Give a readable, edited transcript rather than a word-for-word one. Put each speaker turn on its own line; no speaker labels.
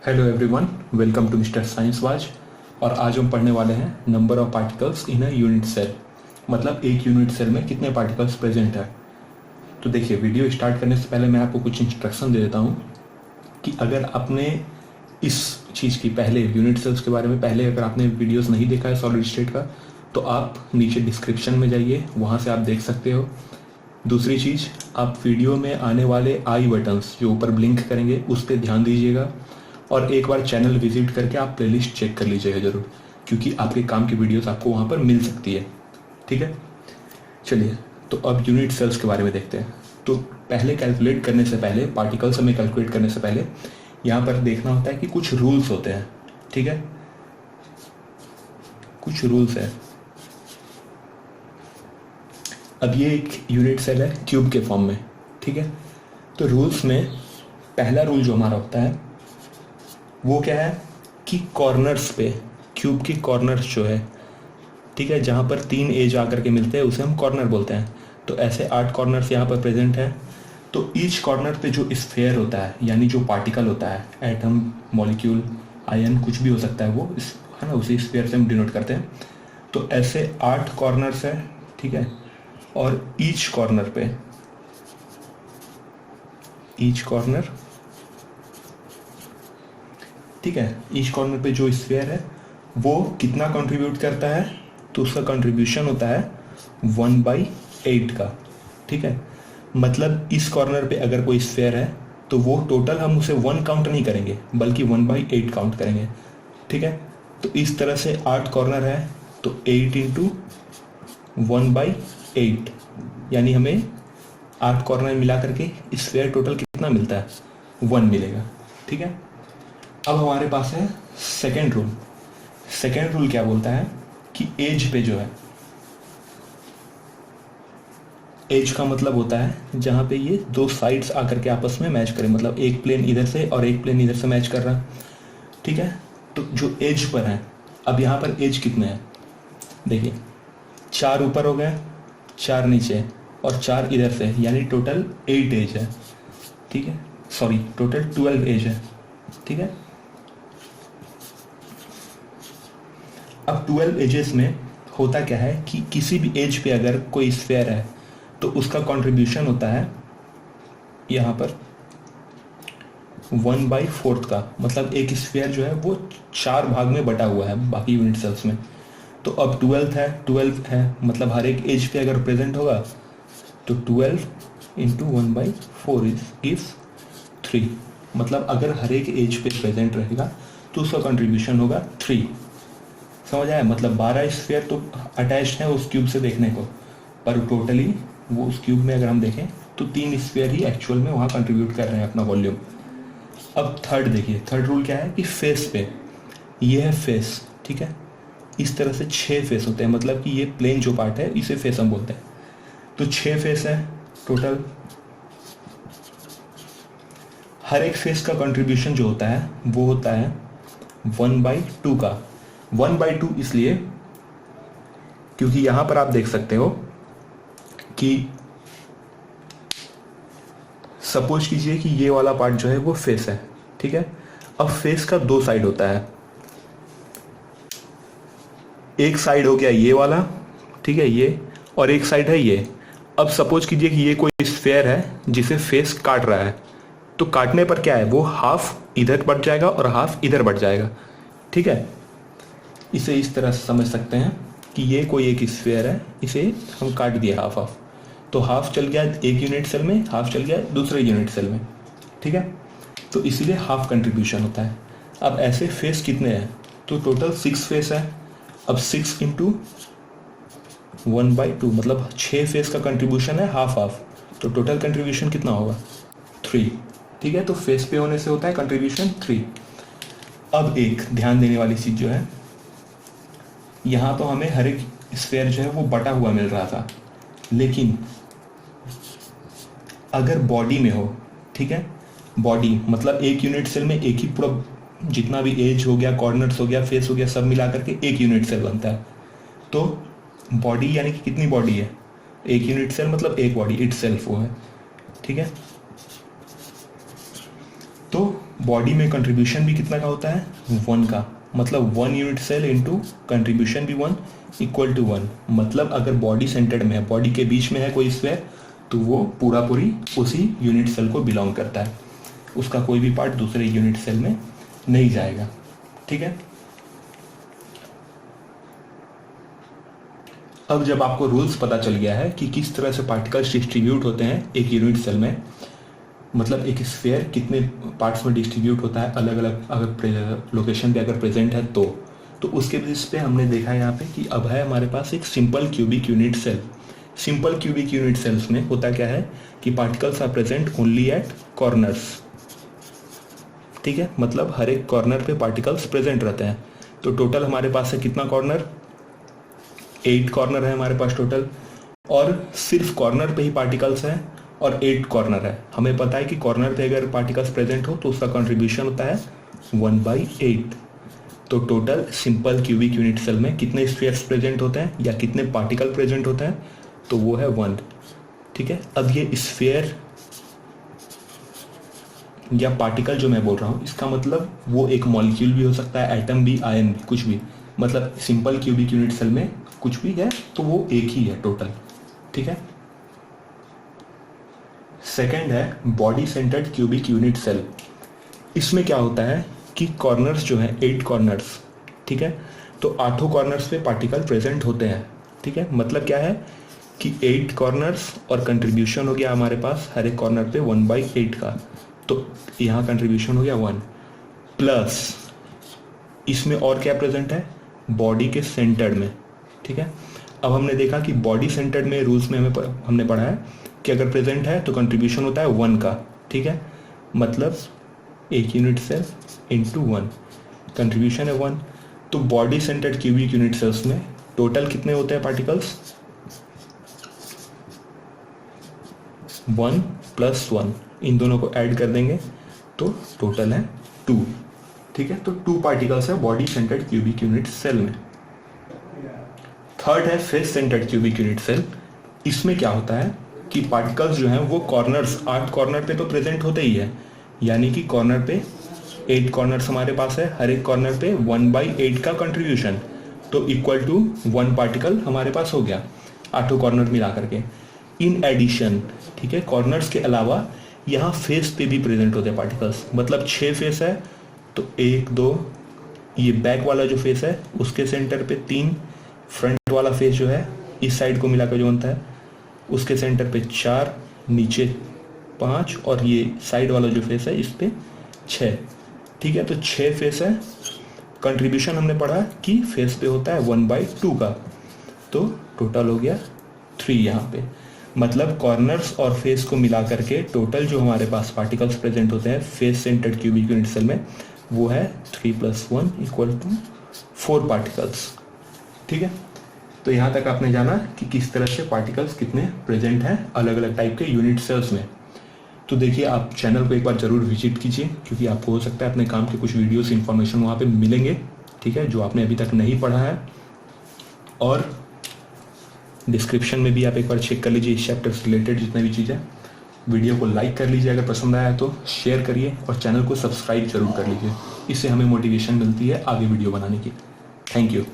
Hello everyone, welcome to mister science watch. और आज हम पढ़ने वाले हैं number of particles in a unit cell. मतलब एक यूनिट सेल में कितने पार्टिकल्स प्रेजेंट है। तो देखिए, वीडियो स्टार्ट करने से पहले मैं आपको कुछ इंस्ट्रक्शन दे देता हूँ कि अगर आपने इस चीज़ की पहले यूनिट सेल्स के बारे में पहले अगर आपने वीडियोस नहीं देखा है सॉलिड स्टेट का, तो आप नीचे डिस्क्रिप्शन में जाइए, वहाँ से आप देख सकते हो। दूसरी चीज़, आप वीडियो में आने वाले आई बटन्स जो ऊपर ब्लिंक करेंगे उस पर ध्यान दीजिएगा। और एक बार चैनल विजिट करके आप प्लेलिस्ट चेक कर लीजिएगा ज़रूर, क्योंकि आपके काम की वीडियोस आपको वहाँ पर मिल सकती है। ठीक है, चलिए तो अब यूनिट सेल्स के बारे में देखते हैं। तो पहले कैलकुलेट करने से पहले, पार्टिकल्स में कैलकुलेट करने से पहले यहाँ पर देखना होता है कि कुछ रूल्स होते हैं। ठीक है, कुछ रूल्स है। अब ये एक यूनिट सेल है क्यूब के फॉर्म में। ठीक है, तो रूल्स में पहला रूल जो हमारा होता है वो क्या है कि कॉर्नर्स पे, क्यूब की कॉर्नर्स जो है, ठीक है, जहाँ पर 3 एज आकर के मिलते हैं उसे हम कॉर्नर बोलते हैं। तो ऐसे 8 कॉर्नर्स यहाँ पर प्रेजेंट है। तो ईच कॉर्नर पे जो स्फेयर होता है, यानी जो पार्टिकल होता है, एटम, मॉलिक्यूल, आयन, कुछ भी हो सकता है, वो इस है ना, उसी स्फेयर से हम डिनोट करते हैं। तो ऐसे 8 कॉर्नर्स है। ठीक है, और ईच कॉर्नर पे, ईच कॉर्नर, ठीक है, ईच कॉर्नर पे जो स्फीयर है वो कितना कंट्रीब्यूट करता है, तो उसका कंट्रीब्यूशन होता है 1/8 का। ठीक है, मतलब इस कॉर्नर पे अगर कोई स्फीयर है तो वो टोटल हम उसे 1 काउंट नहीं करेंगे बल्कि 1/8 काउंट करेंगे। ठीक है, तो इस तरह से 8 कॉर्नर है, तो 8 इंटू 1/8, यानी हमें 8 कॉर्नर मिला करके स्फीयर टोटल कितना मिलता है, 1 मिलेगा। ठीक है, अब हमारे पास है सेकेंड रूल। सेकेंड रूल क्या बोलता है कि एज पे जो है, एज का मतलब होता है जहां पे ये दो साइड्स आकर के आपस में मैच करें, मतलब एक प्लेन इधर से और एक प्लेन इधर से मैच कर रहा है। ठीक है, तो जो एज पर है, अब यहाँ पर एज कितने हैं देखिए, 4 ऊपर हो गए, 4 नीचे और 4 इधर से, यानी टोटल 8 एज है। ठीक है, सॉरी, टोटल 12 एज है। ठीक है, अब 12 एजेस में होता क्या है कि किसी भी एज पे अगर कोई स्फेयर है तो उसका कंट्रीब्यूशन होता है यहाँ पर 1/4 का। मतलब एक स्फेयर जो है वो 4 भाग में बटा हुआ है बाकी यूनिट सेल्स में। तो अब 12 है, मतलब हर एक एज पे अगर प्रेजेंट होगा तो 12 इंटू 1/4 गिव्स 3। मतलब अगर हर एक एज पे प्रेजेंट रहेगा तो उसका कंट्रीब्यूशन होगा 3। समझ आया, मतलब 12 स्फीयर तो अटैच्ड है उस क्यूब से देखने को, पर टोटली वो उस क्यूब में अगर हम देखें तो 3 स्फीयर ही एक्चुअल में वहाँ कंट्रीब्यूट कर रहे हैं अपना वॉल्यूम। अब थर्ड देखिए, थर्ड रूल क्या है कि फेस पे, ये है फेस। ठीक है, इस तरह से 6 फेस होते हैं, मतलब कि ये प्लेन जो पार्ट है इसे फेस हम बोलते हैं। तो 6 फेस है टोटल। हर एक फेस का कंट्रीब्यूशन जो होता है वो होता है 1/2 का। 1/2 इसलिए क्योंकि यहां पर आप देख सकते हो कि सपोज कीजिए कि ये वाला पार्ट जो है वो फेस है। ठीक है, अब फेस का 2 साइड होता है, एक साइड हो गया ये वाला, ठीक है, ये, और एक साइड है ये। अब सपोज कीजिए कि ये कोई स्फेयर है जिसे फेस काट रहा है, तो काटने पर क्या है, वो हाफ इधर बढ़ जाएगा और हाफ इधर बढ़ जाएगा। ठीक है, इसे इस तरह से समझ सकते हैं कि ये कोई एक स्फीयर है, इसे हम काट दिया हाफ हाफ, तो हाफ चल गया एक यूनिट सेल में, हाफ चल गया दूसरे यूनिट सेल में। ठीक है, तो इसीलिए हाफ कंट्रीब्यूशन होता है। अब ऐसे फेस कितने हैं, तो टोटल 6 फेस है। अब 6 इंटू 1/2, मतलब 6 फेस का कंट्रीब्यूशन है हाफ हाफ, तो टोटल कंट्रीब्यूशन कितना होगा, 3। ठीक है, तो फेस पे होने से होता है कंट्रीब्यूशन 3। अब एक ध्यान देने वाली चीज जो है, यहाँ तो हमें हर एक स्फेयर जो है वो बटा हुआ मिल रहा था, लेकिन अगर बॉडी में हो, ठीक है, बॉडी मतलब एक यूनिट सेल में एक ही पूरा जितना भी एज हो गया, कॉर्नर्स हो गया, फेस हो गया, सब मिला करके एक यूनिट सेल बनता है। तो बॉडी यानी कि कितनी बॉडी है, एक यूनिट सेल मतलब एक बॉडी इट सेल्फ वो है। ठीक है, तो बॉडी में कंट्रीब्यूशन भी कितना का होता है, 1 का, मतलब 1 यूनिट सेल इंटू कंट्रीब्यूशन भी 1 इक्वल टू 1। मतलब अगर बॉडी सेंटर्ड में है, बॉडी के बीच में है कोई स्फीयर, तो वो पूरा पूरी उसी यूनिट सेल को बिलोंग करता है, उसका कोई भी पार्ट दूसरे यूनिट सेल में नहीं जाएगा। ठीक है, अब जब आपको रूल्स पता चल गया है कि किस तरह से पार्टिकल्स डिस्ट्रीब्यूट होते हैं एक यूनिट सेल में, मतलब एक स्फीयर कितने पार्ट्स में डिस्ट्रीब्यूट होता है अलग अलग अगर लोकेशन पे अगर प्रेजेंट है तो उसके बेसिस पे हमने देखा यहाँ पे कि अब है हमारे पास एक simple cubic unit cell. Simple cubic unit cells में होता क्या है कि particles are present only at corners. ठीक है, मतलब हर एक कॉर्नर पे पार्टिकल्स प्रेजेंट रहते हैं। तो टोटल हमारे पास है कितना कॉर्नर, 8 कॉर्नर है हमारे पास टोटल, और सिर्फ कॉर्नर पे ही पार्टिकल्स हैं और 8 कॉर्नर है। हमें पता है कि कॉर्नर पे अगर पार्टिकल्स प्रेजेंट हो तो उसका कंट्रीब्यूशन होता है 1/8। तो total simple cubic unit cell में कितने स्फीयर्स प्रेजेंट होते हैं या कितने पार्टिकल प्रेजेंट होते हैं, तो वो है 1। ठीक है, अब ये स्फीयर या पार्टिकल जो मैं बोल रहा हूँ, इसका मतलब वो एक मॉलिक्यूल भी हो सकता है, एटम भी, आयन भी, कुछ भी। मतलब सिंपल क्यूबिक यूनिट सेल में कुछ भी है तो वो एक ही है टोटल। ठीक है, सेकंड है body centred cubic unit cell. इसमें क्या होता है कि कॉर्नर्स जो हैं 8 कॉर्नर्स, ठीक है, तो 8 कॉर्नर्स पे पार्टिकल प्रेजेंट होते हैं। ठीक है, मतलब क्या है कि 8 कॉर्नर्स और कंट्रीब्यूशन हो गया हमारे पास हर एक कॉर्नर पे 1/8 का, तो यहाँ कंट्रीब्यूशन हो गया 1, प्लस इसमें और क्या प्रेजेंट है, बॉडी के सेंटर्ड में। ठीक है, अब हमने देखा कि बॉडी सेंटर्ड में रूल्स में हमने पढ़ा है कि अगर प्रेजेंट है तो कंट्रीब्यूशन होता है 1 का। ठीक है, मतलब एक यूनिट सेल इंटू 1, कंट्रीब्यूशन है 1। तो body centred cubic unit cells में टोटल कितने होते हैं पार्टिकल्स, 1 + 1, इन दोनों को ऐड कर देंगे तो टोटल है 2। ठीक है, तो 2 पार्टिकल्स है body centred cubic unit cell में। थर्ड है face centred cubic unit cell. इसमें क्या होता है कि पार्टिकल्स जो हैं वो कॉर्नर्स, 8 कॉर्नर पे तो प्रेजेंट होते ही है, यानी कि कॉर्नर पे 8 कॉर्नर्स हमारे पास है, हर एक कॉर्नर पे 1/8 का कंट्रीब्यूशन, तो इक्वल टू 1 पार्टिकल हमारे पास हो गया 8 कॉर्नर मिला करके। इन एडिशन, ठीक है, कॉर्नर्स के अलावा यहाँ फेस पे भी प्रेजेंट होते हैं पार्टिकल्स। मतलब 6 फेस है तो 1 2, ये बैक वाला जो फेस है उसके सेंटर पे 3, फ्रंट वाला फेस जो है इस साइड को मिलाकर जो बनता है उसके सेंटर पे 4, नीचे 5, और ये साइड वाला जो फेस है इस पे 6। ठीक है, तो 6 फेस है। कंट्रीब्यूशन हमने पढ़ा कि फेस पे होता है 1/2 का, तो टोटल हो गया 3 यहाँ पे। मतलब कॉर्नर्स और फेस को मिला करके टोटल जो हमारे पास पार्टिकल्स प्रेजेंट होते हैं face centred cubic unit cell में वो है 3 + 1 = 4 पार्टिकल्स। ठीक है, तो यहाँ तक आपने जाना कि किस तरह से पार्टिकल्स कितने प्रेजेंट हैं अलग अलग टाइप के यूनिट सेल्स में। तो देखिए, आप चैनल को एक बार ज़रूर विजिट कीजिए, क्योंकि आपको हो सकता है अपने काम के कुछ वीडियोस इन्फॉर्मेशन वहाँ पे मिलेंगे। ठीक है, जो आपने अभी तक नहीं पढ़ा है, और डिस्क्रिप्शन में भी आप एक बार चेक कर लीजिए इस चैप्टर से रिलेटेड जितने भी चीज़ें। वीडियो को लाइक कर लीजिए, अगर पसंद आया तो शेयर करिए, और चैनल को सब्सक्राइब जरूर कर लीजिए। इससे हमें मोटिवेशन मिलती है आगे वीडियो बनाने की। Thank you.